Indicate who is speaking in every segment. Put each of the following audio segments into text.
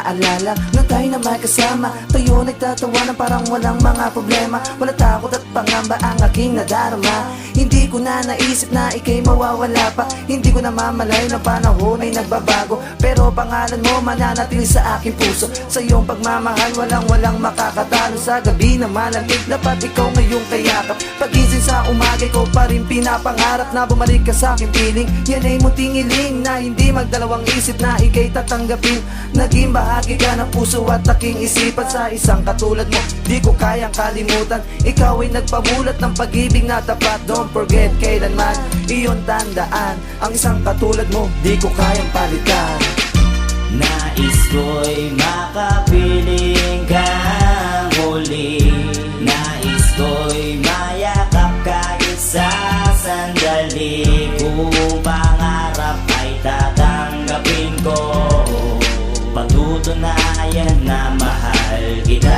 Speaker 1: naalala na tayo na may kasama. Tayo nagtatawanan parang walang mga problema. Wala takot at pangamba ang aking nadarama. Hindi ko na naisip na ika'y mawawala pa. Hindi ko na mamalayo na panahon ay nagbabago. Pero pangalan mo mananatili sa aking puso. Sa iyong pagmamahal walang makakatalo. Sa gabi na malamig dapat ikaw ngayong kayakap. Pagising sa umaga ko pa rin pinapangarap na bumalik ka sa aking piling. Yan ay munting iling na hindi magdalawang isip na ika'y tatanggapin. Naging bahagi ka ng puso at aking isipan. Sa isang katulad mo di ko kayang kalimutan. Ikaw ay nagpamulat ng pag-ibig na tapat. Don't forget kailanman iyon tandaan. Ang isang katulad mo di ko kayang palitan.
Speaker 2: Nais ko'y makapiling kang muli. Nais ko'y mayakap kahit sa sandali. Kung pangarap ay tatanggapin ko, patutunayan na mahal kita.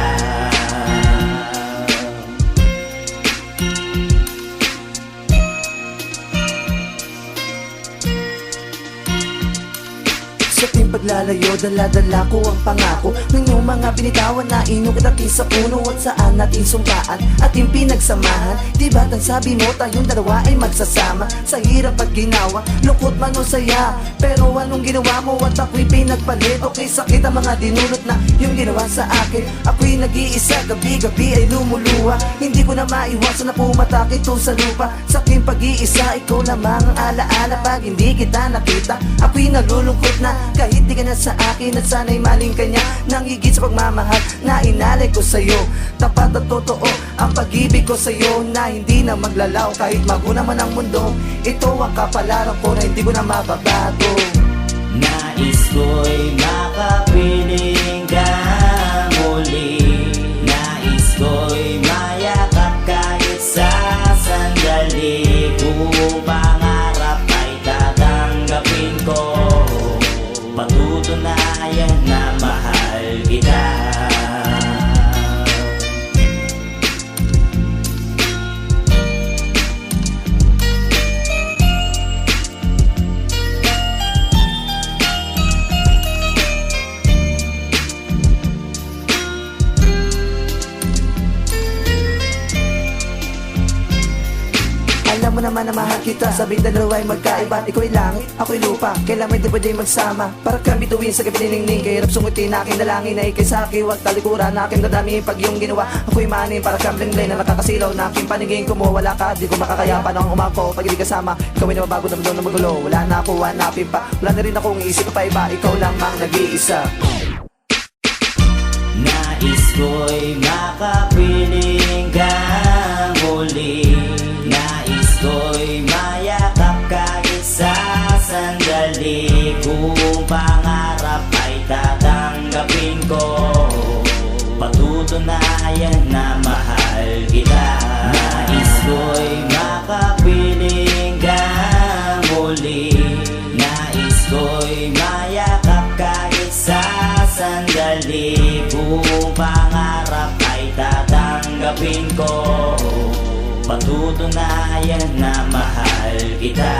Speaker 1: Sa ating paglalayo, dala-dala ko ang pangako ng iyong mga binitawan na inukit atin sa puno at saan natin sumpaan ating pinagsamahan. Di ba't ang sabi mo tayong dalawa ay magsasama? Sa hirap at ginawa, lungkot man o saya, pero anong ginawa mo at ako'y pinagpalit? Okay sakit ang mga dinulot na yung ginawa sa akin. Ako'y nag-iisa, gabi-gabi ay lumuluha. Hindi ko na maiwasan na pumatak ito sa lupa. Sa aking pag-iisa, ikaw lamang ang alaala. Pag hindi kita nakita, ako'y nalulungkot na. Kahit di ka na sa akin at sana'y maling kanya. Nang higit sa pagmamahal na inalay ko sa'yo. Tapat at totoo ang pag-ibig ko sa'yo na hindi na maglalaw. Kahit maguna man ang mundo, ito ang kapalaran ko na hindi ko na mababago.
Speaker 2: Nais ko'y makapiling kang muli. Nais ko'y mayakap kahit sa sandali. Kung pangarap ay tatanggapin ko, patutunayan na mahal kita.
Speaker 1: Alam mo naman na mahal kita. Sabing dalawa ay magkaiba. Ikaw ay langit, ako ay lupa. Kailan may di pwede magsama. Para kami tuwing sa gabi niningning. Kahirap sungutin na aking dalangin na ikay sa akin. Huwag talikuran na aking dadami. Pag yung ginawa, ako'y manin. Para kambling na nakakasilaw na aking paningin ko mo. Wala ka, di ko makakaya. Paano ang umako pag hindi kasama? Ikaw ay nababago na mundo na magulo. Wala na ako, hanapin pa. Wala na rin akong isip pa iba. Ikaw lamang nag-iisa.
Speaker 2: Nais ko'y makapiling kang muli. Nais ko'y mayakap kahit sa sandali. Kung pangarap ay tatanggapin ko, patutunayan na mahal kita. Nais ko'y makapiling kang muli. Nais ko'y mayakap kahit sa sandali. Kung pangarap ay tatanggapin ko, patutunayan na mahal kita.